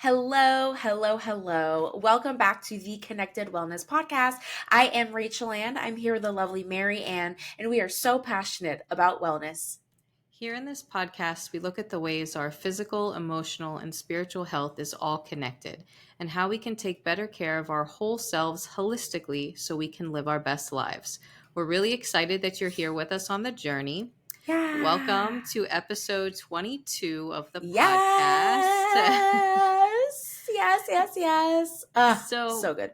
Hello, hello, hello. Welcome back to the Connected Wellness Podcast. I am Rachel Ann. I'm here with the lovely Mary Ann, and we are so passionate about wellness. Here in this podcast, we look at the ways our physical, emotional, and spiritual health is all connected and how we can take better care of our whole selves holistically so we can live our best lives. We're really excited that you're here with us on the journey. Yeah. Welcome to episode 22 of the podcast. Yes. Yes. so, So good.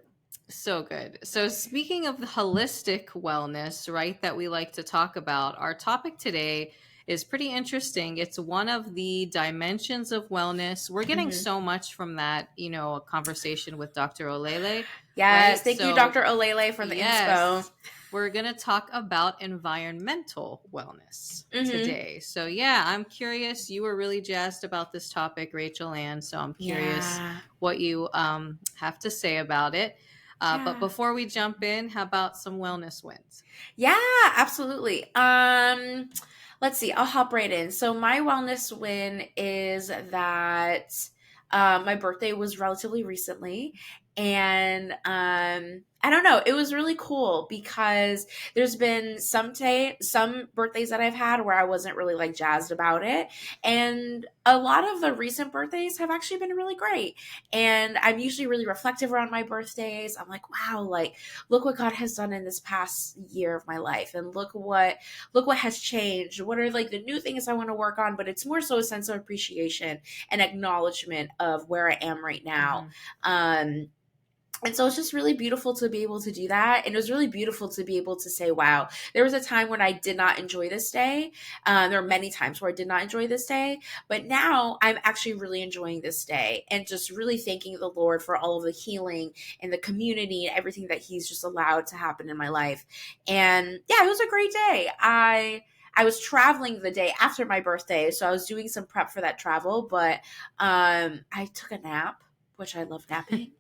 so good. So, speaking of the holistic wellness, right, that we like to talk about, our topic today is pretty interesting. It's one of the dimensions of wellness. We're getting Mhm. so much from that, a conversation with Dr. Olele, Yes. right? Thank you, So, Dr. Olele, for the inspo. yes, we're going to talk about environmental wellness Hmm. today. So, yeah, I'm curious. You were really jazzed about this topic, Rachel Ann. So, I'm curious Yeah. what you have to say about it. But Yeah. before we jump in, how about some wellness wins? Yeah, absolutely. Let's see. I'll hop right in. So my wellness win is that my birthday was relatively recently, and I don't know. It was really cool because there's been some birthdays that I've had where I wasn't really like jazzed about it, and a lot of the recent birthdays have actually been really great. And I'm usually really reflective around my birthdays. I'm like, wow, like look what God has done in this past year of my life, and look what has changed. What are like the new things I want to work on? But it's more so a sense of appreciation and acknowledgement of where I am right now. Hmm. Um, and so it's just really beautiful to be able to do that. And it was really beautiful to be able to say, wow, there was a time when I did not enjoy this day. There are many times where I did not enjoy this day, but now I'm actually really enjoying this day and just really thanking the Lord for all of the healing and the community and everything that He's just allowed to happen in my life. And yeah, it was a great day. I was traveling the day after my birthday, so I was doing some prep for that travel, but I took a nap, which I love napping,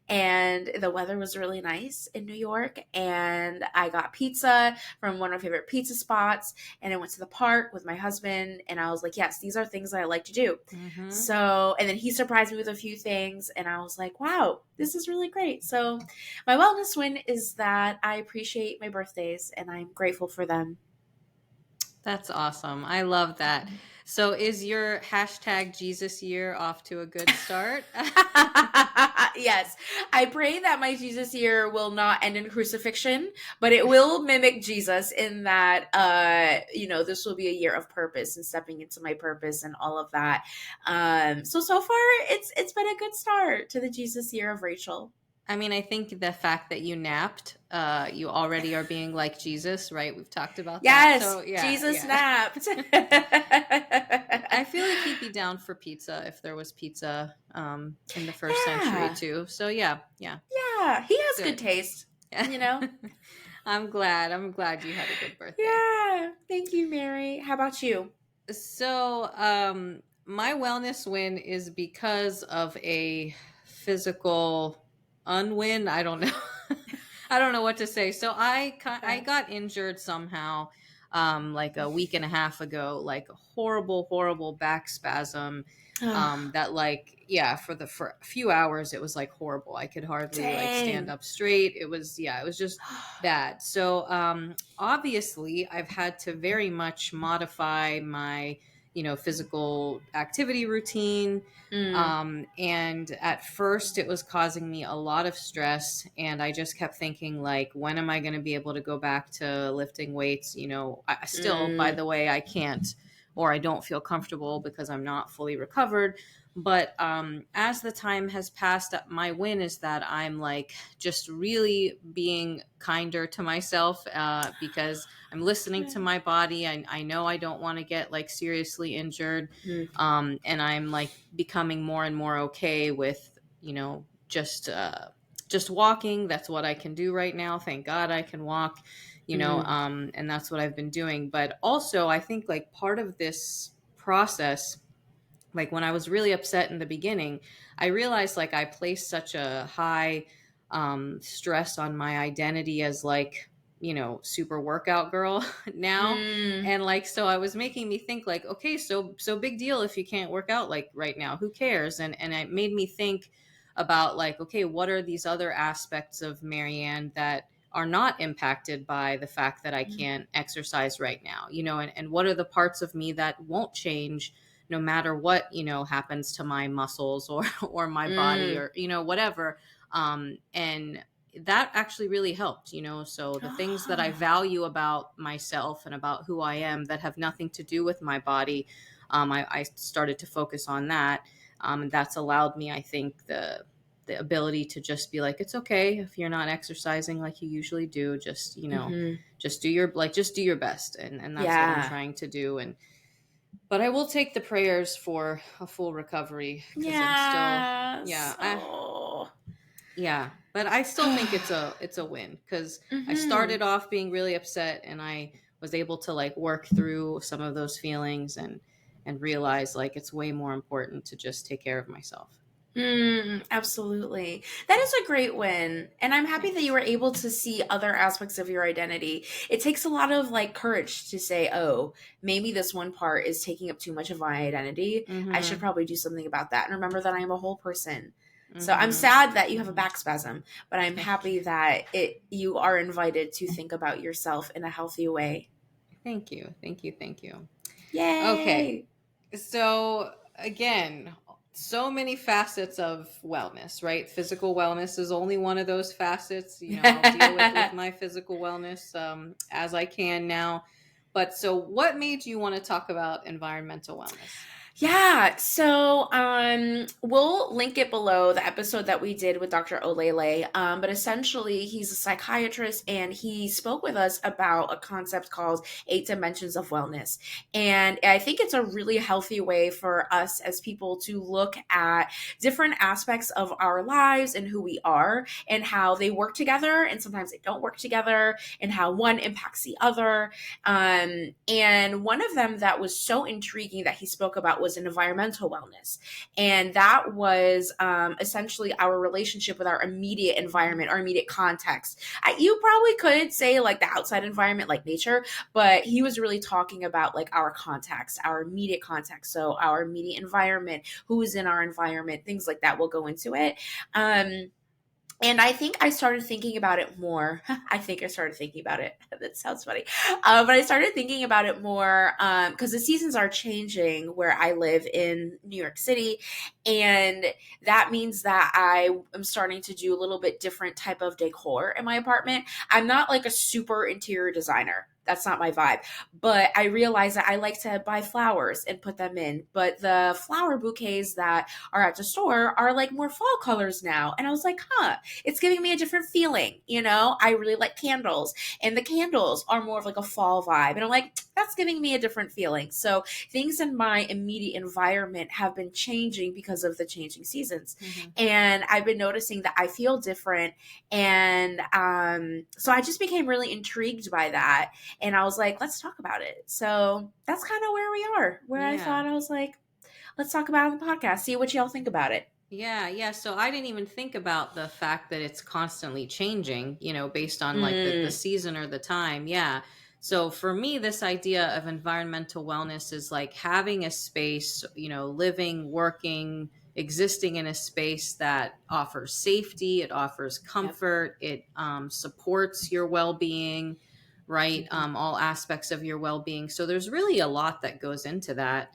and the weather was really nice in New York, and I got pizza from one of my favorite pizza spots, and I went to the park with my husband, and I was like, yes, these are things that I like to do. Hmm. So, and then he surprised me with a few things, and I was like, wow, this is really great. So my wellness win is that I appreciate my birthdays and I'm grateful for them. That's awesome. I love that. So, is your hashtag Jesus year off to a good start? Yes, I pray that my Jesus year will not end in crucifixion, but it will mimic Jesus in that, this will be a year of purpose and stepping into my purpose and all of that. So far, it's been a good start to the Jesus year of Rachel. I mean, I think the fact that you napped, you already are being like Jesus, right? We've talked about that. Yes, So, yeah, Jesus yeah. napped. I feel like he'd be down for pizza if there was pizza in the first century Yeah, too. So yeah, yeah, yeah, he has good good. taste. Yeah. You know. I'm glad. I'm glad you had a good birthday. Yeah. Thank you, Mary. How about you? So my wellness win is because of a physical unwin. I don't know. I don't know what to say. So I Yeah. got injured somehow like a week and a half ago, like a horrible back spasm Oh, that like yeah for a few hours it was like horrible. I could hardly like stand dang. up straight. It was yeah, it was just bad. So obviously I've had to very much modify my physical activity routine. Mm, And at first it was causing me a lot of stress, and I just kept thinking like, when am I going to be able to go back to lifting weights? I still, by mm, the way, I can't, or I don't feel comfortable because I'm not fully recovered. But as the time has passed, my win is that I'm like just really being kinder to myself because I'm listening to my body. I know I don't want to get like seriously injured. mm, And I'm like becoming more and more okay with, just walking. That's what I can do right now. Thank God I can walk, mm, and that's what I've been doing. But also, I think like part of this process, like when I was really upset in the beginning, I realized like I placed such a high stress on my identity as like super workout girl now. Mm. And like, so I was making me think like, okay, so big deal if you can't work out like right now, who cares? And it made me think about like, okay, what are these other aspects of Marianne that are not impacted by the fact that I can't exercise right now, and what are the parts of me that won't change no matter what, happens to my muscles or or my body Mm. or whatever. And that actually really helped, so the things that I Ah. value about myself and about who I am that have nothing to do with my body, I started to focus on that. And that's allowed me, I think, the ability to just be like, it's okay if you're not exercising like you usually do, just Mhm. just do your best. And that's what I'm Yeah. trying to do. And but I will take the prayers for a full recovery because I'm still, Yes. yeah, Oh. yeah, but I still think it's a win because I Mhm. started off being really upset and I was able to like work through some of those feelings and realize like it's way more important to just take care of myself. Absolutely. That is a great win. And I'm happy that you Thanks. were able to see other aspects of your identity. It takes a lot of like courage to say, oh, maybe this one part is taking up too much of my identity. I should Mhm. probably do something about that. And remember that I am a whole person. So I'm Mhm. sad that you have a Mhm. back spasm, but I'm Thank happy you. that you are invited to think about yourself in a healthy way. Thank you. Thank you. Thank you. Okay. Yay. So again, so many facets of wellness, right? Physical wellness is only one of those facets. I'll deal with my physical wellness as I can now. But so, what made you want to talk about environmental wellness? Yeah, so we'll link it below the episode that we did with Dr. Olele. But essentially, he's a psychiatrist and he spoke with us about a concept called 8 dimensions of wellness. And I think it's a really healthy way for us as people to look at different aspects of our lives and who we are and how they work together and sometimes they don't work together and how one impacts the other. And one of them that was so intriguing that he spoke about was an environmental wellness. And that was essentially our relationship with our immediate environment, our immediate context. You probably could say like the outside environment, like nature, but he was really talking about like our context, our immediate context. So our immediate environment, who is in our environment, things like that will go into it. And I think I started thinking about it more. I think I started thinking about it. That sounds funny. But I started thinking about it more because the seasons are changing where I live in New York City. And that means that I am starting to do a little bit different type of decor in my apartment. I'm not like a super interior designer. That's not my vibe. But I realize that I like to buy flowers and put them in. But the flower bouquets that are at the store are like more fall colors now. And I was like, huh, it's giving me a different feeling. I really like candles, and the candles are more of like a fall vibe. And I'm like, that's giving me a different feeling. So things in my immediate environment have been changing because of the changing seasons. Hmm. And I've been noticing that I feel different. And so I just became really intrigued by that. And I was like, let's talk about it. So that's kind of where we are, where I Yeah. thought I was like, let's talk about it on the podcast, see what y'all think about it. Yeah, yeah. So I didn't even think about the fact that it's constantly changing, based on like the Mm, season or the time. Yeah. So for me, this idea of environmental wellness is like having a space, living, working, existing in a space that offers safety, it offers yep. comfort, it supports your well being, right? Mm-hmm. All aspects of your well being. So there's really a lot that goes into that.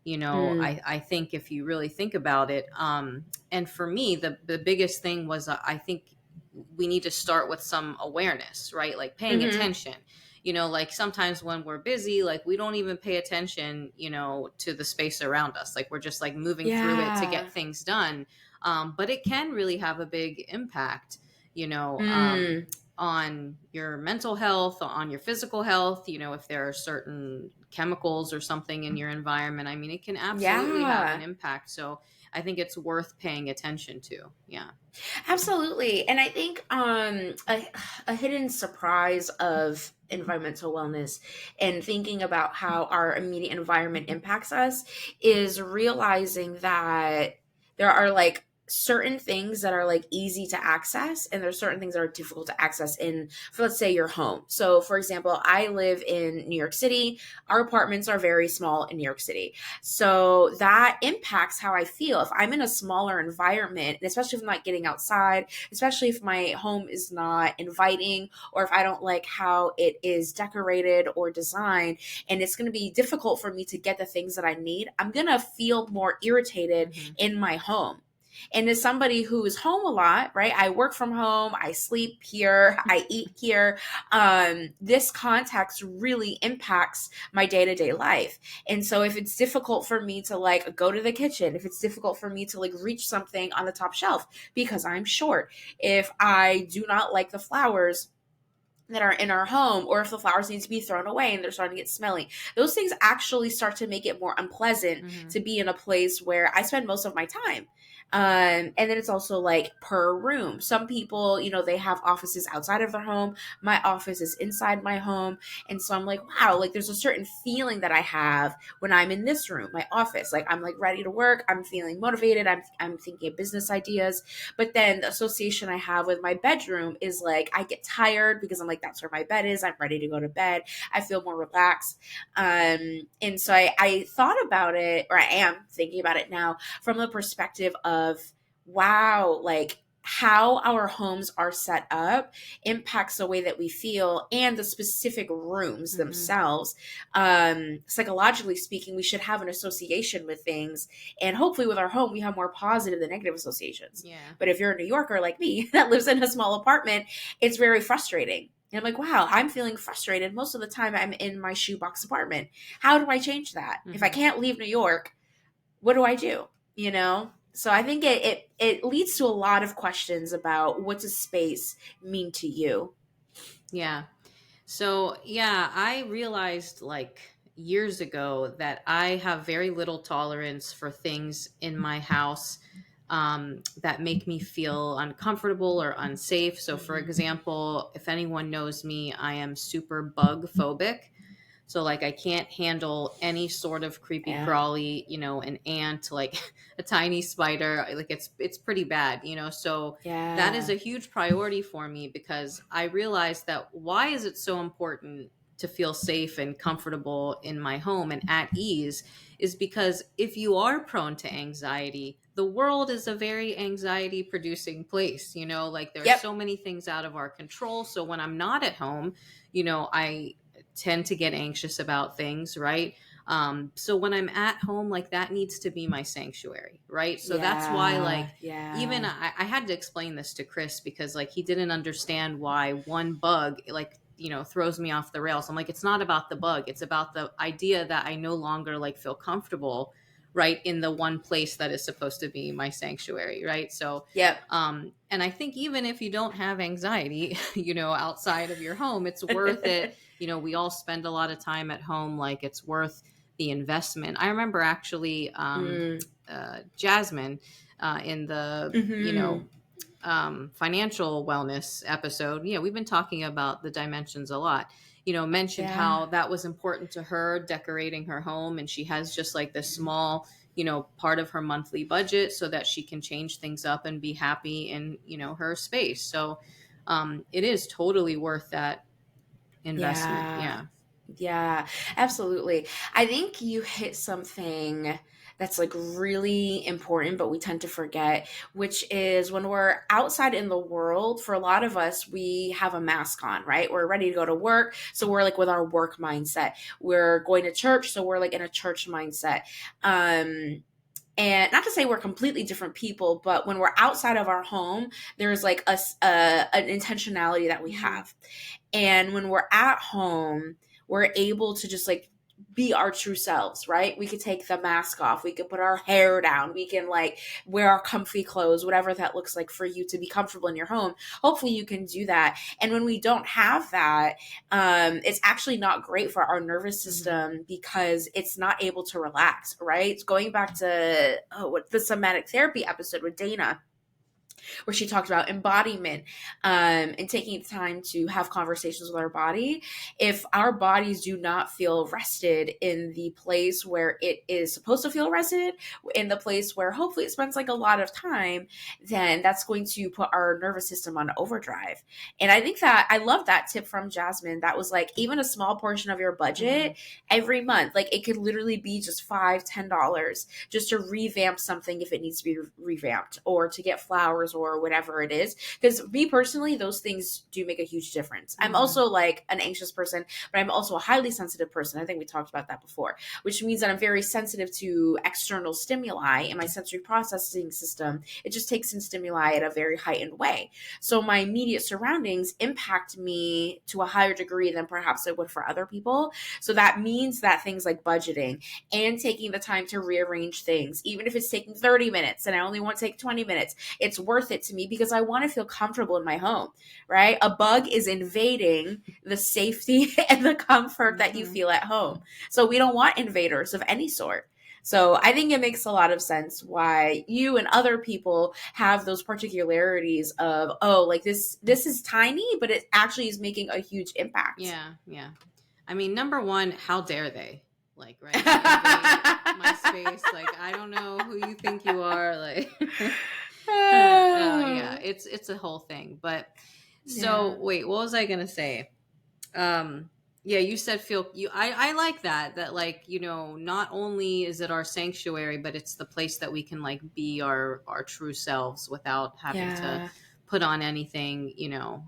Mm, I think if you really think about it, and for me, the biggest thing was I think we need to start with some awareness, right? Like paying mm-hmm. attention. Like sometimes when we're busy, like we don't even pay attention, to the space around us. Like we're just like moving through it to get Yeah. things done. But it can really have a big impact, you know, um, Mm, on your mental health, on your physical health, if there are certain chemicals or something in your environment. I mean, it can absolutely have an yeah. impact. So I think it's worth paying attention to. Yeah. Absolutely. And I think a hidden surprise of environmental wellness and thinking about how our immediate environment impacts us is realizing that there are like certain things that are like easy to access, and there's certain things that are difficult to access in, for let's say, your home. So for example, I live in New York City. Our apartments are very small in New York City, so that impacts how I feel if I'm in a smaller environment, and especially if I'm not getting outside, especially if my home is not inviting, or if I don't like how it is decorated or designed, and it's going to be difficult for me to get the things that I need. I'm going to feel more irritated Mm-hmm. in my home. And as somebody who is home a lot, right? I work from home, I sleep here, I eat here. This context really impacts my day to day life. And so if it's difficult for me to like go to the kitchen, if it's difficult for me to like reach something on the top shelf because I'm short, if I do not like the flowers that are in our home, or if the flowers need to be thrown away and they're starting to get smelly, those things actually start to make it more unpleasant Mm-hmm. to be in a place where I spend most of my time. And then it's also like per room. Some people, they have offices outside of their home. My office is inside my home. And so I'm like, wow, like there's a certain feeling that I have when I'm in this room, my office. Like I'm like ready to work. I'm feeling motivated. I'm thinking of business ideas. But then the association I have with my bedroom is like I get tired because I'm like, that's where my bed is. I'm ready to go to bed. I feel more relaxed. And so I thought about it, or I am thinking about it now from the perspective of, wow, like how our homes are set up impacts the way that we feel, and the specific rooms Mm-hmm. themselves. Psychologically speaking, we should have an association with things, and hopefully with our home we have more positive than negative associations. Yeah. But if you're a New Yorker like me that lives in a small apartment, it's very frustrating. And I'm like, wow, I'm feeling frustrated most of the time I'm in my shoebox apartment. How do I change that? If I Mm-hmm. can't leave New York, what do I do? So I think it leads to a lot of questions about, what does space mean to you? Yeah. So, yeah, I realized like years ago that I have very little tolerance for things in my house that make me feel uncomfortable or unsafe. So, for Mm-hmm. example, if anyone knows me, I am super bug phobic. So like I can't handle any sort of creepy Yeah. crawly, an ant, like a tiny spider. Like it's pretty bad, So that is Yeah. a huge priority for me because I realized that why is it so important to feel safe and comfortable in my home and at ease is because if you are prone to anxiety, the world is a very anxiety producing place, like there's Yep. so many things out of our control. So when I'm not at home, I tend to get anxious about things, right? So when I'm at home, like that needs to be my sanctuary, right? So that's why, Yeah. like, even Yeah. I had to explain this to Chris because, like, he didn't understand why one bug, like, throws me off the rails. I'm like, it's not about the bug, it's about the idea that I no longer like feel comfortable, right, in the one place that is supposed to be my sanctuary, right? So, Yep. and I think even if you don't have anxiety, outside of your home, it's worth it. We all spend a lot of time at home, like it's worth the investment. I remember actually Mm. Jasmine in the Mm-hmm. financial wellness episode. We've been talking about the dimensions a lot. Mentioned Yeah. how that was important to her, decorating her home, and she has just like this small, part of her monthly budget so that she can change things up and be happy in, her space. So it is totally worth that investment. Yeah. Yeah. Yeah, absolutely. I think you hit something that's like really important, but we tend to forget, which is when we're outside in the world, for a lot of us, we have a mask on, right? We're ready to go to work. So we're like with our work mindset. We're going to church. So we're like in a church mindset. Um, and not to say we're completely different people, but when we're outside of our home, there's like an intentionality that we Mm-hmm. have. And when we're at home, we're able to just like be our true selves, right? We could take the mask off. We could put our hair down. We can like wear our comfy clothes, whatever that looks like for you to be comfortable in your home. Hopefully you can do that. And when we don't have that, it's actually not great for our nervous Mm-hmm. system because it's not able to relax, right? Going back to what the somatic therapy episode with Dana, where she talked about embodiment, and taking the time to have conversations with our body. If our bodies do not feel rested in the place where it is supposed to feel rested, in the place where hopefully it spends like a lot of time, then that's going to put our nervous system on overdrive. And I think that I love that tip from Jasmine. That was like even a small portion of your Mm-hmm. budget every month. Like it could literally be just $5, $10 just to revamp something if it needs to be revamped, or to get flowers or whatever it is. Because me personally, those things do make a huge difference. I'm Mm-hmm. also like an anxious person, but I'm also a highly sensitive person. I think we talked about that before, which means that I'm very sensitive to external stimuli in my sensory processing system. It just takes in stimuli at a very heightened way. So my immediate surroundings impact me to a higher degree than perhaps it would for other people. So that means that things like budgeting and taking the time to rearrange things, even if it's taking 30 minutes and I only want to take 20 minutes, it's worth it to me because I want to feel comfortable in my home, right? A bug is invading the safety and the comfort that you Mm-hmm. feel at home. So we don't want invaders of any sort. So I think it makes a lot of sense why you and other people have those particularities of, oh, like this is tiny, but it actually is making a huge impact. Yeah, yeah. I mean, number one, how dare they? Like, right, to invade my space? Like, I don't know who you think you are. Like, yeah, it's a whole thing. But Yeah. so, wait, what was I gonna say? Um, yeah, you said feel you. I like that. That like not only is it our sanctuary, but it's the place that we can like be our true selves without having to Yeah. put on anything. You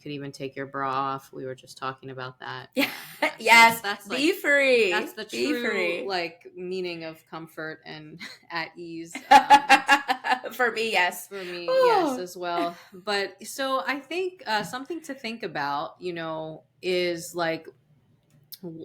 could even take your bra off. We were just talking about that. Yeah. Yeah. So Yes. that's like Be that's free. the Be true free. like meaning of comfort and at ease. For me, yes. For me, yes, Ooh. as well. But so I think something to think about, is like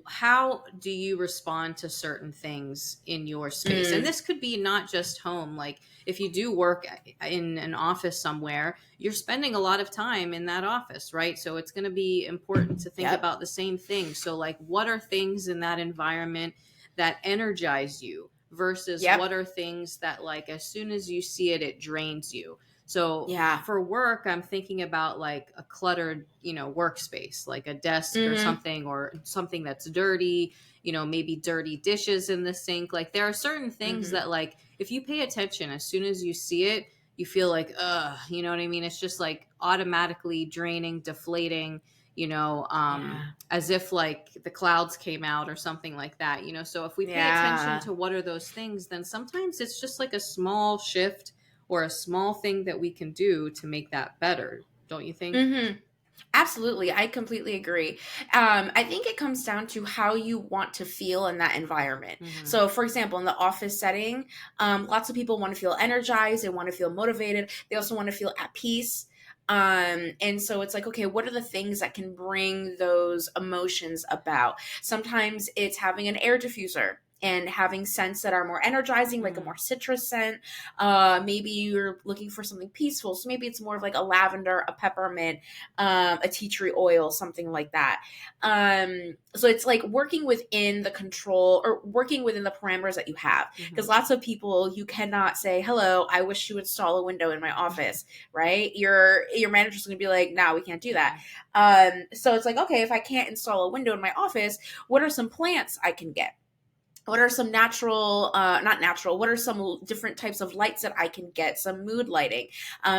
how do you respond to certain things in your space? And Mm, this could be not just home. Like if you do work in an office somewhere, you're spending a lot of time in that office, right? So it's going to be important to think yep. about the same thing. So, like, what are things in that environment that energize you versus Yep. what are things that, like, as soon as you see it, it drains you? So Yeah. for work, I'm thinking about like a cluttered, workspace, like a desk Mm-hmm. or something that's dirty, maybe dirty dishes in the sink. Like there are certain things Mm-hmm. that like if you pay attention, as soon as you see it, you feel like, you know what I mean? It's just like automatically draining, deflating, Yeah. as if like the clouds came out or something like that, So if we pay attention Yeah. to what are those things, then sometimes it's just like a small shift or a small thing that we can do to make that better, don't you think? Mm-hmm. Absolutely. I completely agree. I think it comes down to how you want to feel in that environment. Hmm. So, for example, in the office setting, lots of people want to feel energized, they want to feel motivated, they also want to feel at peace. And so it's like, okay, what are the things that can bring those emotions about? Sometimes it's having an air diffuser and having scents that are more energizing, like a Hmm. more citrus scent. Maybe you're looking for something peaceful, so maybe it's more of like a lavender, a peppermint, a tea tree oil, something like that. So it's like working within the control or working within the parameters that you have. Hmm. Because lots of people, you cannot say, "Hello, I wish you would install a window in my office," right? Your manager's going to be like, "No, we can't do that." Yeah. So it's like, okay, if I can't install a window in my office, what are some plants I can get? What are some natural, not natural, what are some different types of lights that I can get? Some mood lighting.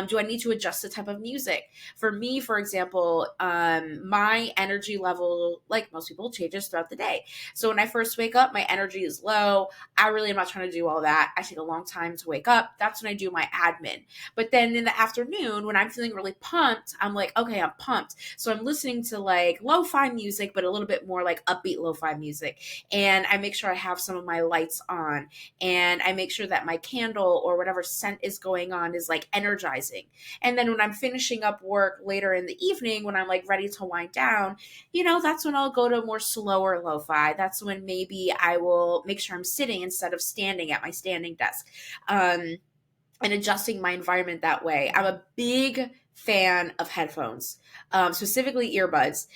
Do I need to adjust the type of music? For me, for example, my energy level, like most people, changes throughout the day. So when I first wake up, my energy is low. I really am not trying to do all that. I take a long time to wake up. That's when I do my admin. But then in the afternoon, when I'm feeling really pumped, I'm like, okay, I'm pumped. So I'm listening to like lo-fi music, but a little bit more like upbeat lo-fi music, and I make sure I have some of my lights on, and I make sure that my candle or whatever scent is going on is like energizing. And then when I'm finishing up work later in the evening, when I'm like ready to wind down, that's when I'll go to more slower lo-fi. That's when maybe I will make sure I'm sitting instead of standing at my standing desk. And adjusting my environment that way. I'm a big fan of headphones, specifically earbuds.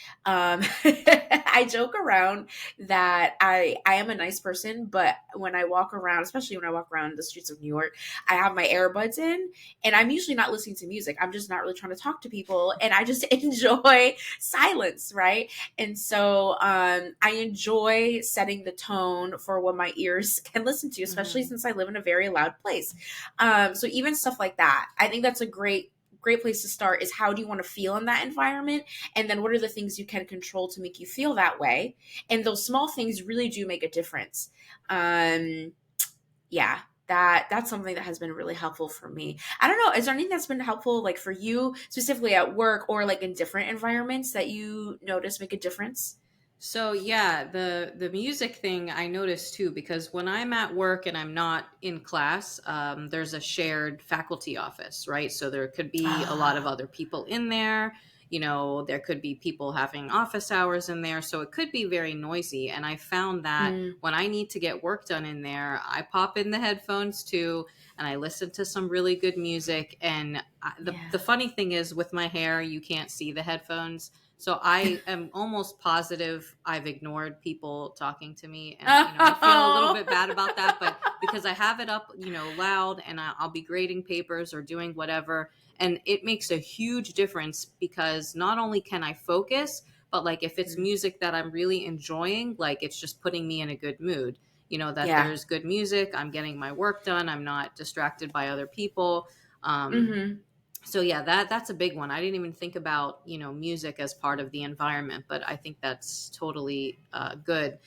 I joke around that I am a nice person, but when I walk around, especially when I walk around the streets of New York, I have my earbuds in, and I'm usually not listening to music. I'm just not really trying to talk to people, and I just enjoy silence, right? And so I enjoy setting the tone for what my ears can listen to, especially Mhm. since I live in a very loud place. So even stuff like that, I think that's a great place to start. Is how do you want to feel in that environment, and then what are the things you can control to make you feel that way, and those small things really do make a difference. um yeah, that's something that has been really helpful for me. I don't know, is there anything that's been helpful, like for you specifically at work or like in different environments, that you notice make a difference? So yeah, the music thing I noticed too, because when I'm at work and I'm not in class, there's a shared faculty office, right? So there could be a lot of Ah. other people in there. You know, there could be people having office hours in there, so it could be very noisy. And I found that Mm, when I need to get work done in there, I pop in the headphones too, and I listen to some really good music. And the yeah. funny thing is, with my hair, you can't see the headphones, so I am almost positive I've ignored people talking to me, and I feel a little Oh. bit bad about that, but because I have it up, loud, and I'll be grading papers or doing whatever, and it makes a huge difference because not only can I focus, but like if it's Mm, music that I'm really enjoying, like it's just putting me in a good mood. That yeah. there's good music, I'm getting my work done, I'm not distracted by other people. Um, Hmm. so yeah, that's a big one. I didn't even think about music as part of the environment, but I think that's totally good.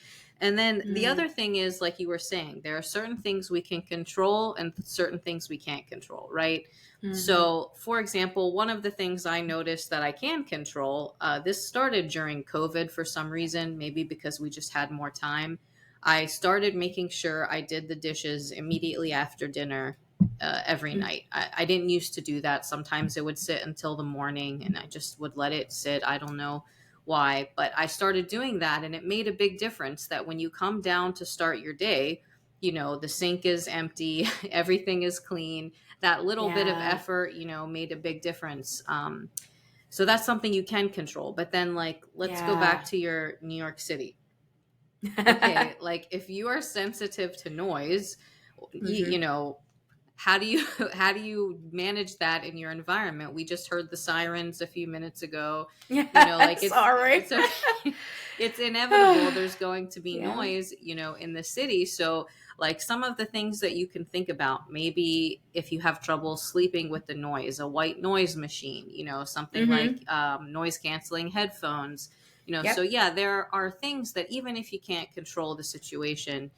And then the Mm, other thing is, like you were saying, there are certain things we can control and certain things we can't control, right? hmm. So for example, one of the things I noticed that I can control, this started during COVID for some reason, maybe because we just had more time. I started making sure I did the dishes immediately after dinner, every Mm. night. I didn't used to do that. Sometimes it would sit until the morning and I just would let it sit. I don't know why, but I started doing that, and it made a big difference that when you come down to start your day, the sink is empty, everything is clean. That little bit of Yeah. effort, made a big difference. So that's something you can control. But then, like, let's go back Yeah. to your New York City. Okay, like if you are sensitive to noise, you Hmm. know how do you how do you manage that in your environment? We just heard the sirens a few minutes ago. Yeah. Like Sorry. it's okay. It's inevitable. There's going to be Yeah. noise, in the city. So like some of the things that you can think about, maybe if you have trouble sleeping with the noise, a white noise machine, something like Hmm. noise canceling headphones. So Yep. yeah, there are things that even if you can't control the situation,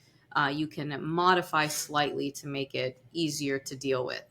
you can modify slightly to make it easier to deal with.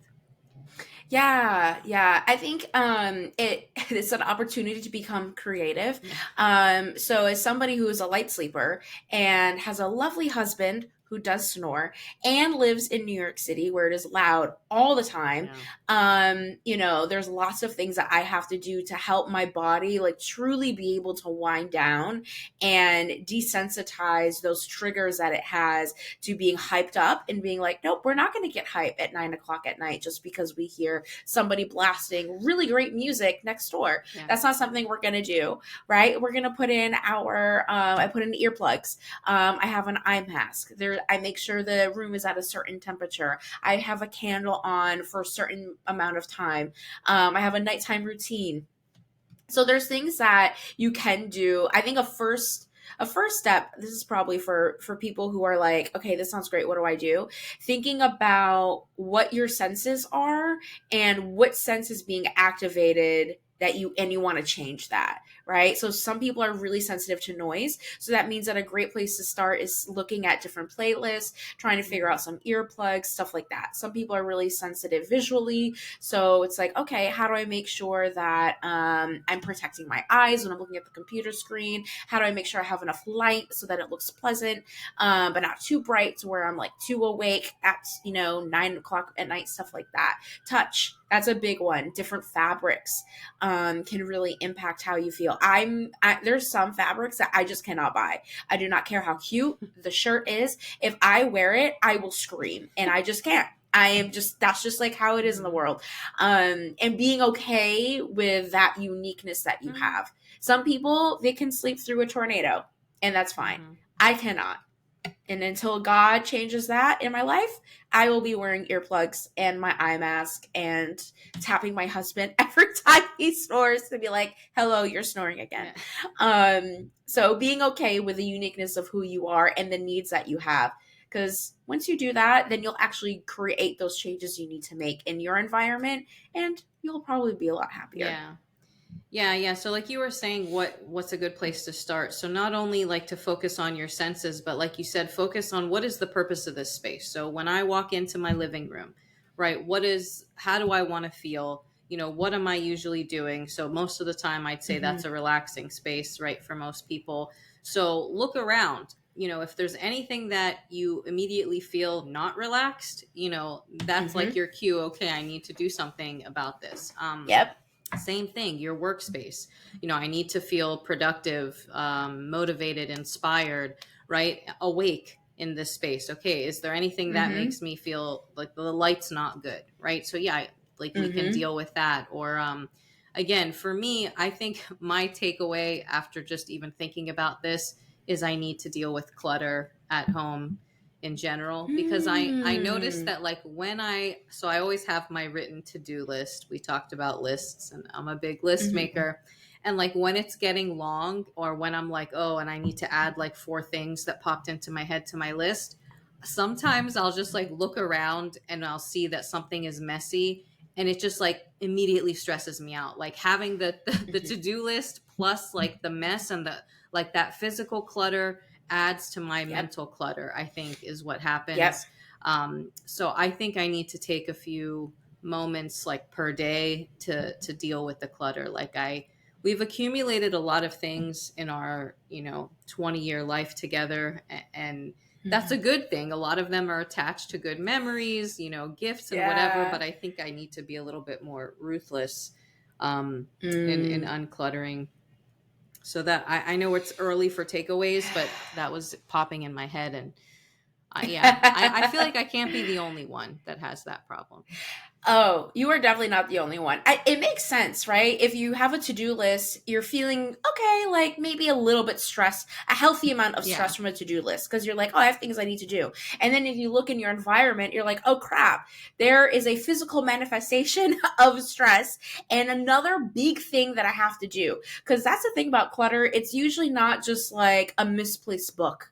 Yeah, yeah. I think it's an opportunity to become creative. Yeah. So as somebody who is a light sleeper and has a lovely husband who does snore and lives in New York City where it is loud all the time, Yeah. there's lots of things that I have to do to help my body like truly be able to wind down and desensitize those triggers that it has to being hyped up and being like, nope, we're not going to get hype at 9 o'clock at night just because we hear somebody blasting really great music next door. Yeah. That's not something we're going to do, right? We're going to put in I put in earplugs. I have an eye mask. I make sure the room is at a certain temperature. I have a candle on for a certain amount of time. I have a nighttime routine. So there's things that you can do. I think a first step, this is probably for people who are like, okay, this sounds great, what do I do? Thinking about what your senses are and what sense is being activated, that you want to change that, right? So some people are really sensitive to noise, so that means that a great place to start is looking at different playlists, trying to figure Mhm. out some earplugs, stuff like that. Some people are really sensitive visually, so it's like, okay, how do I make sure that I'm protecting my eyes when I'm looking at the computer screen? How do I make sure I have enough light so that it looks pleasant, but not too bright to where I'm like too awake at 9 o'clock at night, stuff like that. Touch, that's a big one. Different fabrics can really impact how you feel. There's some fabrics that I just cannot buy. I do not care how cute the shirt is. If I wear it, I will scream, and I just can't. That's just like how it is in the world. And being okay with that uniqueness that you Mm-hmm. have. Some people, they can sleep through a tornado, and that's fine. Mm-hmm. I cannot. And until God changes that in my life, I will be wearing earplugs and my eye mask and tapping my husband every time he snores to be like, hello, you're snoring again. Yeah. So being okay with the uniqueness of who you are and the needs that you have. Because once you do that, then you'll actually create those changes you need to make in your environment, and you'll probably be a lot happier. Yeah. Yeah. So like you were saying, what's a good place to start? So not only like to focus on your senses, but like you said, focus on what is the purpose of this space. So when I walk into my living room, right, how do I want to feel? What am I usually doing? So most of the time I'd say Mm-hmm. that's a relaxing space, right, for most people. So look around. If there's anything that you immediately feel not relaxed, that's like Mm-hmm. your cue. Okay, I need to do something about this. Yep. Same thing, your workspace. I need to feel productive, motivated, inspired, right? Awake in this space. Okay, is there anything that Mm-hmm. makes me feel like the light's not good, right? So yeah, like we can Mm-hmm. deal with that. Or again, for me, I think my takeaway after just even thinking about this is I need to deal with clutter at home in general, because I noticed Mm. that like I always have my written to-do list. We talked about lists, and I'm a big list Mm-hmm. maker. And like when it's getting long, or when I'm like, oh, and I need to add like four things that popped into my head to my list, sometimes I'll just like look around and I'll see that something is messy, and it just like immediately stresses me out. Like having the Mm-hmm. to-do list plus like the mess and the like that physical clutter adds to my Yep. mental clutter, I think, is what Yep. happens. So I think I need to take a few moments like per day to deal with the clutter. Like we've accumulated a lot of things in our 20-year life together, and that's a Mm-hmm. good thing. A lot of them are attached to good memories, gifts and whatever, Yeah. but I think I need to be a little bit more ruthless in Mm. uncluttering. So that I know it's early for takeaways, but that was popping in my head. And yeah, I feel like I can't be the only one that has that problem. Oh, you are definitely not the only one. It makes sense, right? If you have a to-do list, you're feeling okay, like maybe a little bit stressed, a healthy amount of Yeah. stress from a to-do list, because you're like, oh, I have things I need to do. And then if you look in your environment, you're like, oh crap, there is a physical manifestation of stress and another big thing that I have to do. Because that's the thing about clutter, it's usually not just like a misplaced book.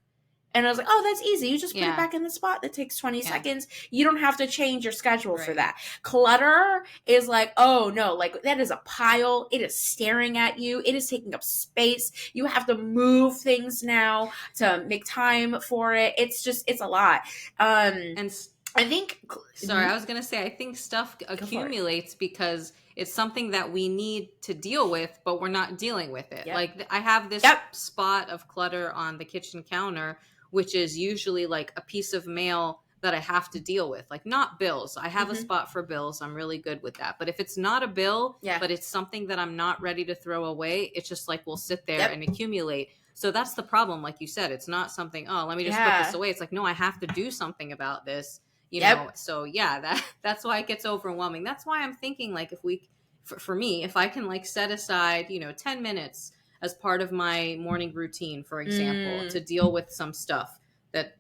And I was like, oh, that's easy. You just put it Yeah. back in the spot. That takes 20 Yeah. seconds. You don't have to change your schedule for Right. that. Clutter is like, oh no, like that is a pile. It is staring at you. It is taking up space. You have to move things now to make time for it. It's a lot. And I think, sorry, I was going to say, I think stuff go for it. accumulates because it's something that we need to deal with, but we're not dealing with it. Yep. Like I have this Yep. spot of clutter on the kitchen counter, which is usually like a piece of mail that I have to deal with. Like not bills. I have a Mm-hmm. spot for bills. I'm really good with that. But if it's not a bill, Yeah. but it's something that I'm not ready to throw away, it's just like will sit there Yep. and accumulate. So that's the problem. Like you said, it's not something, oh, let me just put this Yeah. away. It's like, no, I have to do something about this. Yep. So yeah, that's why it gets overwhelming. That's why I'm thinking like if we for me, if I can like set aside 10 minutes as part of my morning routine, for example, to Mm. deal with some stuff that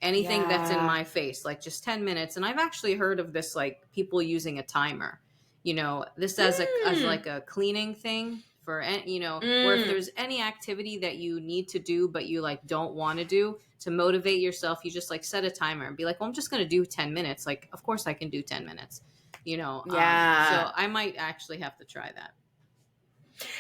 anything that's in Yeah. my face, like just 10 minutes. And I've actually heard of this, like people using a timer, this as Mm. like a cleaning thing for or if Mm. there's any activity that you need to do but you like don't want to do, to motivate yourself, you just like set a timer and be like, well, I'm just going to do 10 minutes. Like of course I can do 10 minutes. So Yeah. I might actually have to try that.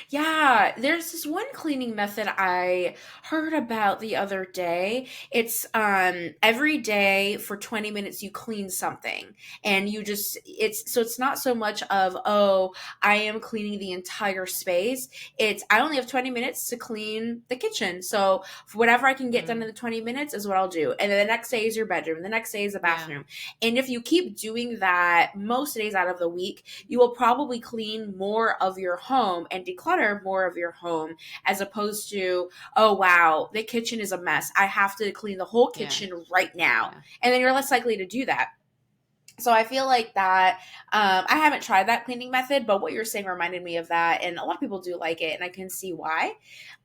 Yeah, there's this one cleaning method I heard about the other day. It's every day for 20 minutes you clean something, and it's not so much of, oh, I am cleaning the entire space. It's I only have 20 minutes to clean the kitchen. So whatever I can get done in Mm, the 20 minutes is what I'll do. And then the next day is your bedroom, the next day is the yeah. bathroom. And if you keep doing that most days out of the week, you will probably clean more of your home and declutter more of your home, as opposed to, oh wow, the kitchen is a mess, I have to clean the whole Yeah. kitchen right now. Yeah. And then you're less likely to do that. So I feel like that, I haven't tried that cleaning method, but what you're saying reminded me of that, and a lot of people do like it, and I can see why.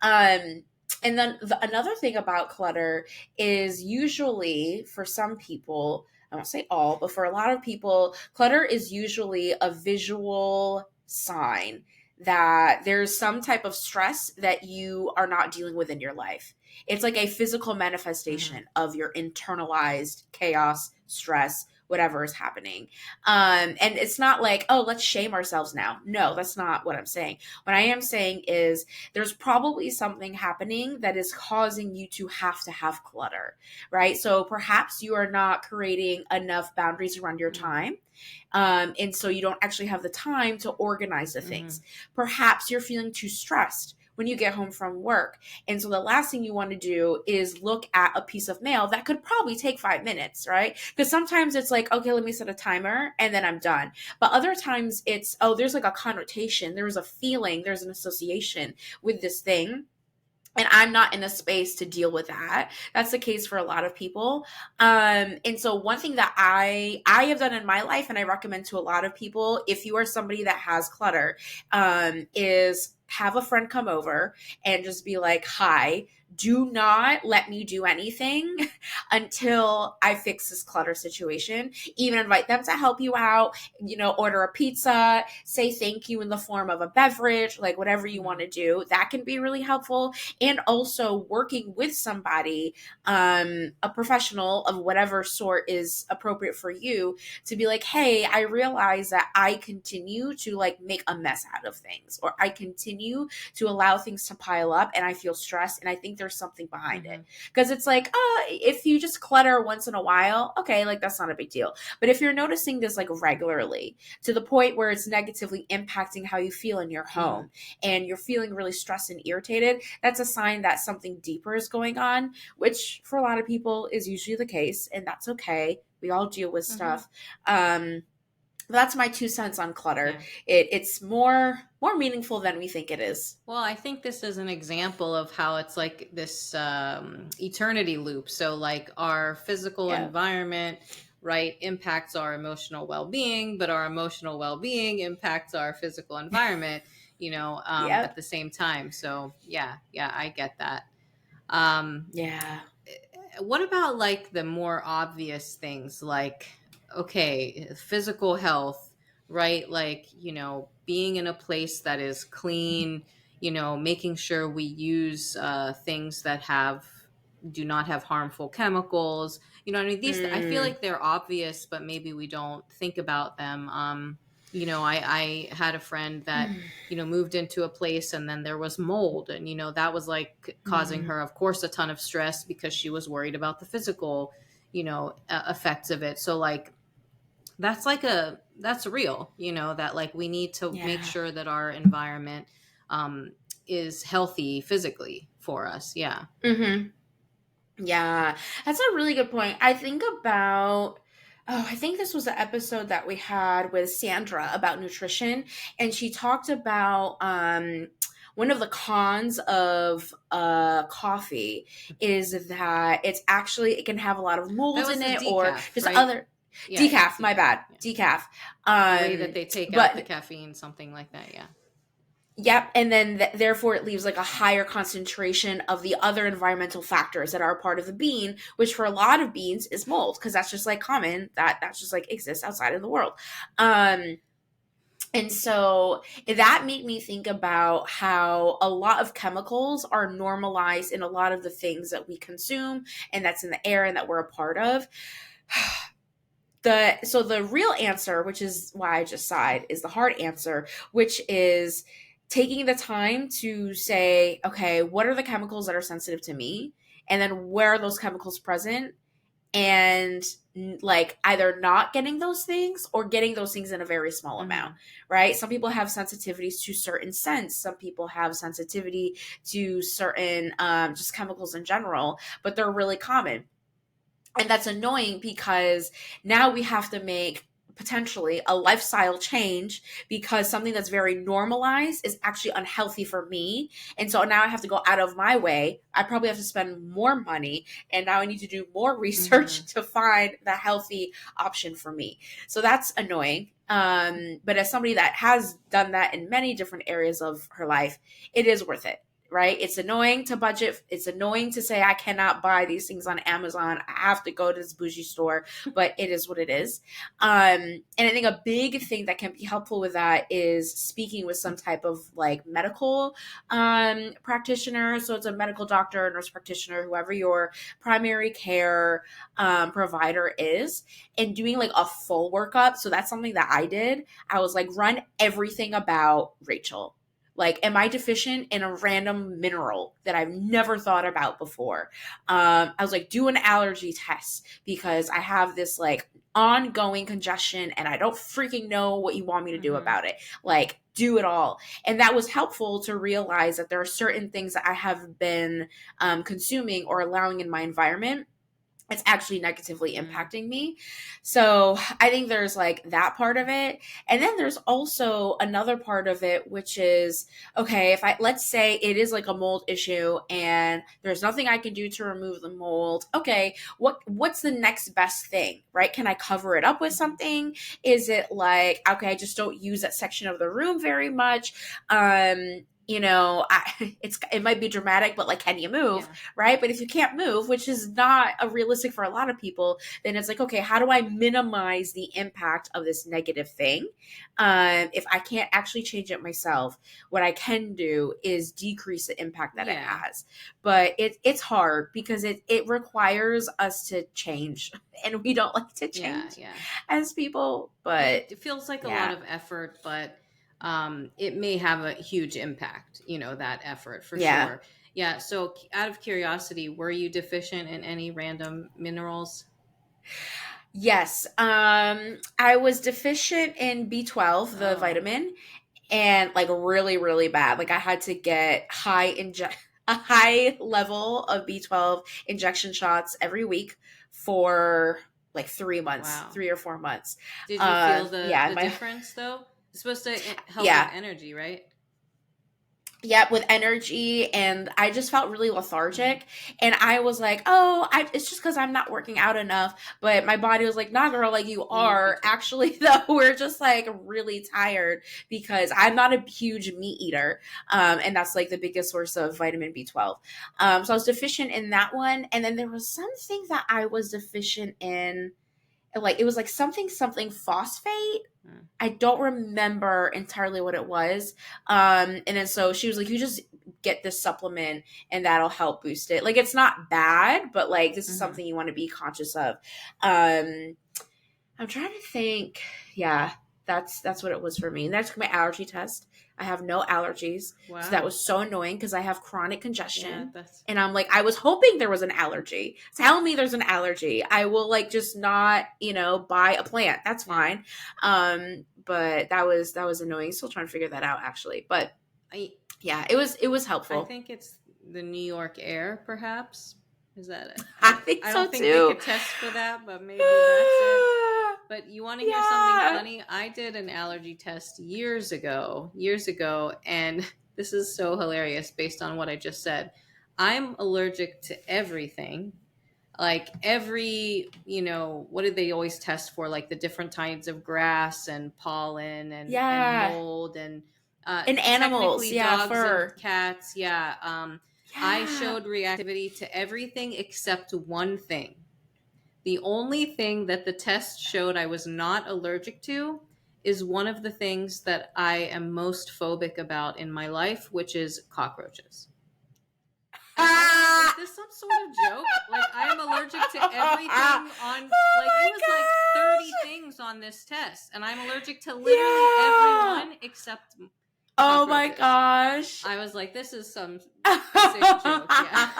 Um, and then another thing about clutter is usually for some people, I won't say all, but for a lot of people, clutter is usually a visual sign that there's some type of stress that you are not dealing with in your life. It's like a physical Mm-hmm. manifestation of your internalized chaos, stress, whatever is happening. And it's not like, oh, let's shame ourselves now. No, that's not what I'm saying. What I am saying is there's probably something happening that is causing you to have clutter, right? So perhaps you are not creating enough boundaries around your time. And so you don't actually have the time to organize the Mm-hmm. things. Perhaps you're feeling too stressed when you get home from work. And so the last thing you want to do is look at a piece of mail that could probably take 5 minutes, right? Because sometimes it's like, okay, let me set a timer and then I'm done. But other times it's, oh, there's like a connotation, there's a feeling, there's an association with this thing, and I'm not in a space to deal with that. That's the case for a lot of people. And so one thing that I have done in my life, and I recommend to a lot of people, if you are somebody that has clutter, is have a friend come over and just be like, "Hi, do not let me do anything until I fix this clutter situation." Even invite them to help you out. Order a pizza, say thank you in the form of a beverage, like whatever you want Mm-hmm. to do. That can be really helpful, and also working with somebody, a professional of whatever sort is appropriate for you, to be like, hey, I realize that I continue to like make a mess out of things, or I continue to allow things to pile up and I feel stressed, and I think there's something behind it. Mm-hmm. Because it's like, if you just clutter once in a while, okay, like that's not a big deal. But if you're noticing this like regularly to the point where it's negatively impacting how you feel in your Mm-hmm. home, and you're feeling really stressed and irritated, that's a sign that something deeper is going on, which for a lot of people is usually the case, and that's okay. We all deal with Mm-hmm. stuff. Um, that's my 2 cents on clutter. Yeah. It's more meaningful than we think it is. Well, I think this is an example of how it's like this eternity loop. So, like, our physical Yeah. environment, right, impacts our emotional well being, but our emotional well being impacts our physical environment, at Yep. the same time. So, yeah, yeah, I get that. Um, Yeah. what about like the more obvious things like, okay, physical health, right? Like, being in a place that is clean, making sure we use things that do not have harmful chemicals. I mean, I feel Mm. like they're obvious, but maybe we don't think about them. I had a friend that moved into a place and then there was mold, and that was like causing Mm. her, of course, a ton of stress because she was worried about the physical effects of it. So like that's real, that like we need to make Yeah. sure that our environment um is healthy physically for us. Yeah. Mm-hmm. Yeah, that's a really good point. I think about, oh, I think this was the episode that we had with Sandra about nutrition, and she talked about one of the cons of coffee is that it can have a lot of That mold was in the it, or decaf, just right? other Yeah, yeah, decaf, my decaf. bad, Yeah. decaf. The way that they take out the But caffeine, something like that. Yeah. Yep, and then therefore it leaves like a higher concentration of the other environmental factors that are a part of the bean, which for a lot of beans is mold, because that's just like common, that's just like exists outside of the world. Um, and so that made me think about how a lot of chemicals are normalized in a lot of the things that we consume, and that's in the air and that we're a part of. The real answer, which is why I just sighed, is the hard answer, which is taking the time to say, okay, what are the chemicals that are sensitive to me, and then where are those chemicals present, and like either not getting those things or getting those things in a very small amount, Mm-hmm. right? Some people have sensitivities to certain scents, some people have sensitivity to certain just chemicals in general, but they're really common. And that's annoying because now we have to make potentially a lifestyle change because something that's very normalized is actually unhealthy for me. And so now I have to go out of my way. I probably have to spend more money. And now I need to do more Mm-hmm. research to find the healthy option for me. So that's annoying. But as somebody that has done that in many different areas of her life, it is worth it, right? It's annoying to budget. It's annoying to say I cannot buy these things on Amazon. I have to go to this bougie store, but it is what it is. And I think a big thing that can be helpful with that is speaking with some type of like medical practitioner. So it's a medical doctor, nurse practitioner, whoever your primary care provider is, and doing like a full workup. So that's something that I did. I was like, run everything about Rachel. Like, am I deficient in a random mineral that I've never thought about before? I was like, do an allergy test because I have this like ongoing congestion and I don't freaking know what you want me to do Mm-hmm. about it. Like, do it all. And that was helpful to realize that there are certain things that I have been consuming or allowing in my environment, it's actually negatively Mm. impacting me. So I think there's like that part of it. And then there's also another part of it, which is okay, if I let's say it is like a mold issue and there's nothing I can do to remove the mold. Okay, what's the next best thing? Right? Can I cover it up with Mm-hmm. something? Is it like, okay, I just don't use that section of the room very much? It might be dramatic, but like, can you move? Yeah. Right? But if you can't move, which is not a realistic for a lot of people, then it's like, okay, how do I minimize the impact of this negative thing? If I can't actually change it myself, what I can do is decrease the impact that it Yeah. has. But it's hard because it requires us to change, and we don't like to Yeah. change Yeah. as people. But It feels like a lot yeah, of effort, but it may have a huge impact, that effort for yeah. sure. Yeah. So, out of curiosity, were you deficient in any random minerals? Yes. I was deficient in B12, the Oh, vitamin, and like really really bad, like I had to get a high level of B12 injection shots every week for like 3 months, wow. 3 or 4 months. Did you feel Yeah, the my difference though? It's supposed to help with yeah, energy, right? yeah, with energy, and I just felt really Hmm. lethargic, and I was like, oh, it's just because I'm not working out enough. But my body was like, nah girl, like you You need are B12. actually, though. We're just like really tired because I'm not a huge meat eater, and that's like the biggest source of vitamin B12. So I was deficient in that one, and then there was something that I was deficient in, like it was like something phosphate. Mm. I don't remember entirely what it was. And then so she was like, you just get this supplement and that'll help boost it. Like it's not bad, but like this is Hmm. something you want to be conscious of. Um, I'm trying to think. Yeah, that's what it was for me. And then I took my allergy test. I have no allergies, so that Wow. was so annoying because I have chronic Yeah, congestion. that's And I'm like, I was hoping there was an allergy. Tell me there's an allergy. I will like just not, buy a plant. That's yeah. fine. But that was annoying. Still trying to figure that out actually. But I yeah, it was I helpful. think it's the New York air, perhaps. Is that it? I think I so don't think they too. could test for that, but maybe that's it. But you want to hear something Yeah. funny? I did an allergy test years ago, and this is so hilarious based on what I just said. I'm allergic to everything. Like what did they always test for? Like the different types of grass and pollen and Yeah. mold and And animals, technically yeah, dogs and fur. cats. Yeah. I Yeah. showed reactivity to everything except one thing. The only thing that the test showed I was not allergic to is one of the things that I am most phobic about in my life, which is cockroaches. And I was like, is Ah! this some sort of joke? Like, I am allergic to everything on, like, it Oh was like 30 my gosh! things on this test, and I'm allergic to literally Yeah. everyone except Oh my cockroaches. gosh. I was like, this is some sick joke. Yeah.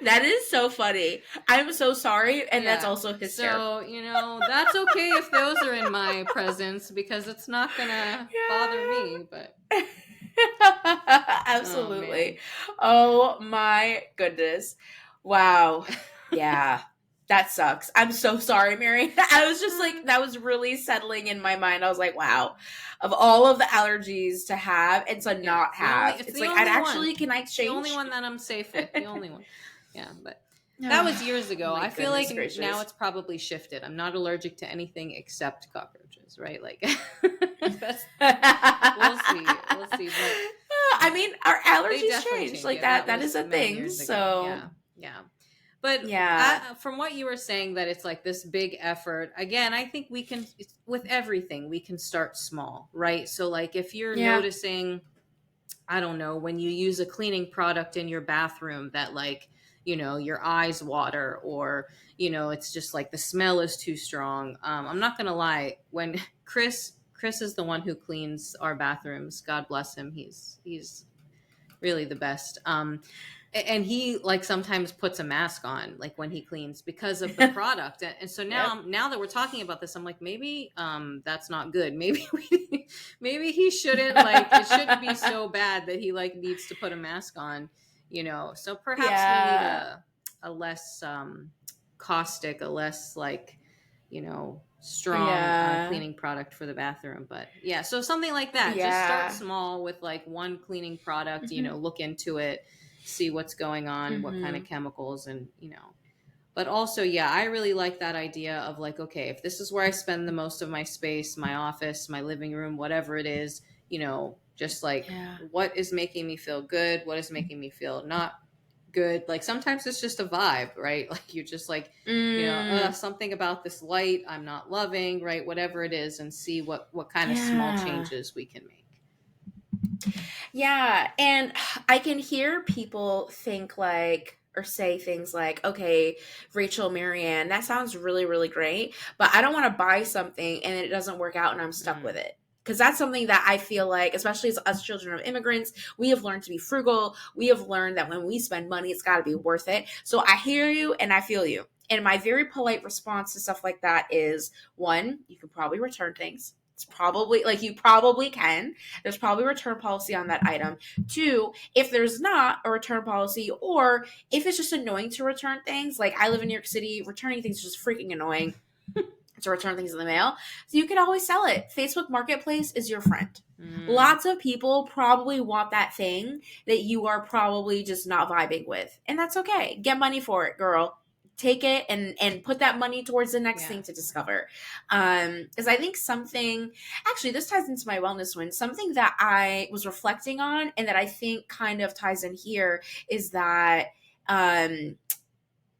That is so funny. I'm so sorry, and that's Yeah. also hysterical. So, that's okay if those are in my presence because it's not gonna bother me, but Yeah. oh man. Absolutely. Oh my goodness. Wow. Yeah. That sucks. I'm so sorry, Mary. I was just like, that was really settling in my mind. I was like, wow, of all of the allergies to have and to Yeah, not have, it's it's the like, I'd only one. actually, can I It's the only change? one that I'm safe with. The only one. Yeah, but that was years Oh ago. my I feel like goodness now gracious. it's probably shifted. I'm not allergic to anything except cockroaches, right? Like that's we'll see. We'll see, but I mean, our they allergies definitely change. change. Like Yeah, that, that that was is a many thing. years ago. So, Yeah. Yeah. But yeah. from what you were saying, that it's like this big effort. Again, I think we can, with everything, we can start small, right? So, like, if you're Yeah. noticing, I don't know, when you use a cleaning product in your bathroom that, like, your eyes water, or, it's just like the smell is too strong. I'm not going to lie. When Chris is the one who cleans our bathrooms. God bless him. He's really the best. And he, like, sometimes puts a mask on, like, when he cleans, because of the product. And so Yep. now that we're talking about this, I'm like, maybe that's not good. Maybe maybe he shouldn't, like, it shouldn't be so bad that he, like, needs to put a mask on, so perhaps we need Yeah. a less caustic, a less, like, strong Yeah. cleaning product for the bathroom. But yeah, so something like that. Just start Yeah. small with, like, one cleaning product, Hmm. look into it, see what's going on, what kind of Hmm. chemicals, and but also, yeah, I really like that idea of, like, okay, if this is where I spend the most of my space, my office, my living room, whatever it is, just like, Yeah. what is making me feel good, what is making me feel not good. Like, sometimes it's just a vibe, right? Like, you're just like, Mm. something about this light I'm not loving, right? Whatever it is, and see what kind of small Yeah. changes we can make. Yeah. And I can hear people think like, or say things like, okay, Rachel, Marianne, that sounds really, really great, but I don't want to buy something and it doesn't work out and I'm stuck with Mm, it. Because that's something that I feel like, especially as us children of immigrants, we have learned to be frugal. We have learned that when we spend money, it's got to be worth it. So I hear you and I feel you. And my very polite response to stuff like that is, one, you can probably return things. It's probably like, you probably can. There's probably a return policy on that item. Two, if there's not a return policy, or if it's just annoying to return things, like I live in New York City, returning things is just freaking annoying to return things in the mail. So you can always sell it. Facebook Marketplace is your friend. mm, Lots of people probably want that thing that you are probably just not vibing with. And that's okay. Get money for it, girl. Take it and put that money towards the next yeah. thing to discover. Because I think something, actually, this ties into my wellness win. Something that I was reflecting on and that I think kind of ties in here is that um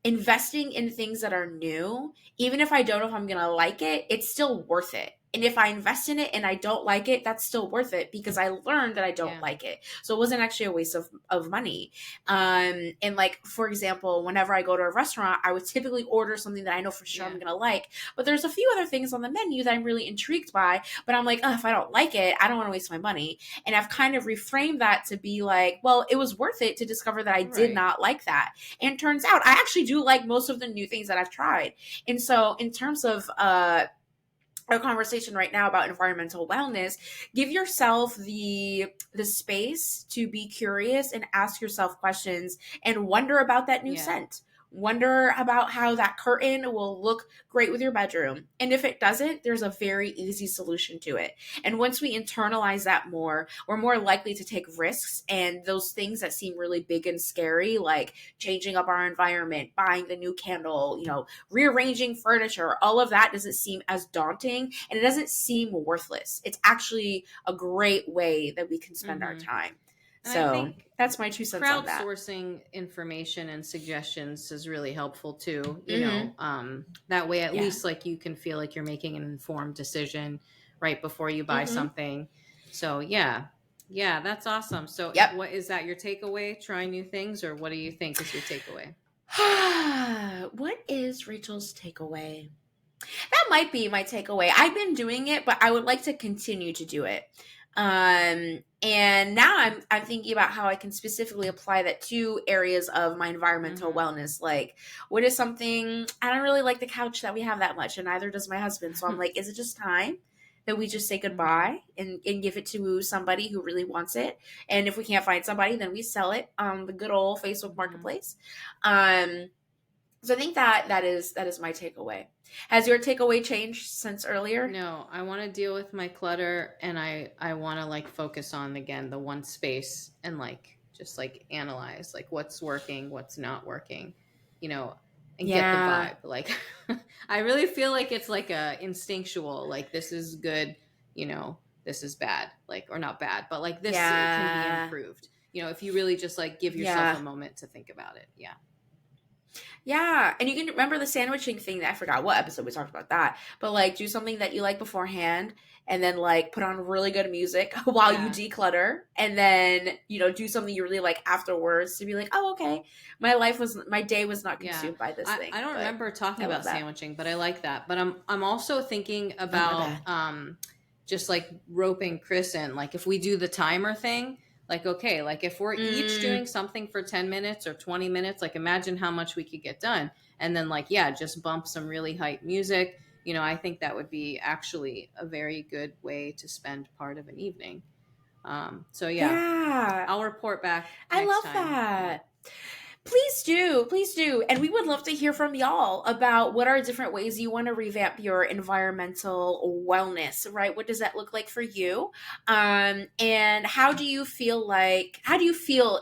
investing in things that are new, even if I don't know if I'm going to like it, it's still worth it. And if I invest in it and I don't like it, that's still worth it because I learned that I don't Yeah. like it. So it wasn't actually a waste of money. And like, for example, whenever I go to a restaurant, I would typically order something that I know for sure I'm Yeah. going to like. But there's a few other things on the menu that I'm really intrigued by. But I'm like, oh, if I don't like it, I don't want to waste my money. And I've kind of reframed that to be like, well, it was worth it to discover that I did Right. not like that. And it turns out I actually do like most of the new things that I've tried. And so, in terms of our conversation right now about environmental wellness, give yourself the space to be curious and ask yourself questions and wonder about that new Yeah. scent. Wonder about how that curtain will look great with your bedroom. And if it doesn't, there's a very easy solution to it. And once we internalize that more, we're more likely to take risks, and those things that seem really big and scary, like changing up our environment, buying the new candle, rearranging furniture, all of that doesn't seem as daunting and it doesn't seem worthless. It's actually a great way that we can spend our Mm-hmm. time. And I So think that's my 2 cents on that. crowdsourcing information and suggestions is really helpful too. Mm-hmm. That way, at Yeah. least, like, you can feel like you're making an informed decision right before you buy Mm-hmm. something. So yeah, that's awesome. So Yep. what is that, your takeaway? Try new things, or what do you think is your takeaway? What is Rachel's takeaway? That might be my takeaway. I've been doing it, but I would like to continue to do it. And now I'm thinking about how I can specifically apply that to areas of my environmental Mm-hmm. wellness. Like, what is something, I don't really like the couch that we have that much, and neither does my husband. So I'm like, is it just time that we just say Mm-hmm. goodbye and give it to somebody who really wants it? And if we can't find somebody, then we sell it on the good old Facebook Mm-hmm. Marketplace. Um, So I think that is my takeaway. Has your takeaway changed since earlier? No, I want to deal with my clutter, and I want to like focus on again the one space, and like just like analyze like what's working, what's not working, you know, and get the Yeah. vibe. Like I really feel like it's like a instinctual, like this is good, this is bad, like, or not bad, but like this can be Yeah. improved. If you really just like give yourself a Yeah. moment to think about it. Yeah. Yeah, and you can remember the sandwiching thing that I forgot what episode we talked about that. But like do something that you like beforehand and then like put on really good music while you Yeah. declutter and then, do something you really like afterwards to be like, "Oh, okay. My day was not Yeah. consumed by this I thing." don't But remember talking I love about that. sandwiching, but I like that. But I'm also thinking Oh, my about bad. just like roping Chris in. Like if we do the timer thing, like okay, like if we're each doing Mm, something for 10 minutes or 20 minutes, like imagine how much we could get done. And then like yeah, just bump some really hype music. I think that would be actually a very good way to spend part of an evening. So yeah, yeah. I'll report back I next love time. Yeah. that. Please do. Please do. And we would love to hear from y'all about what are different ways you want to revamp your environmental wellness, right? What does that look like for you? And how do you feel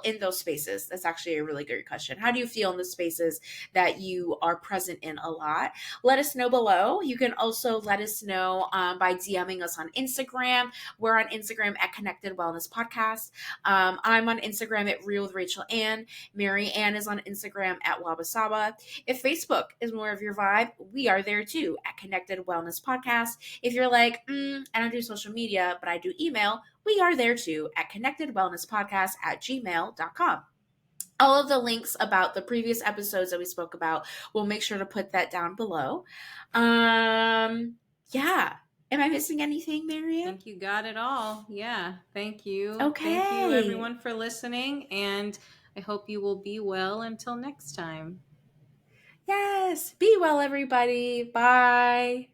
in those spaces? That's actually a really good question. How do you feel in the spaces that you are present in a lot? Let us know below. You can also let us know by DMing us on Instagram. We're on Instagram at Connected Wellness Podcast. I'm on Instagram at Real with Rachel Ann. Mary Ann is on Instagram at Wabasaba. If Facebook is more of your vibe, we are there too at Connected Wellness Podcast. If you're like, I don't do social media, but I do email, we are there too at connectedwellnesspodcast@gmail.com. All of the links about the previous episodes that we spoke about, we'll make sure to put that down below. Yeah. Am I missing anything, Marianne? Think you got it all. Yeah. Thank you. Thank you, Okay. everyone, for listening. And I hope you will be well until next time. Yes. Be well, everybody. Bye.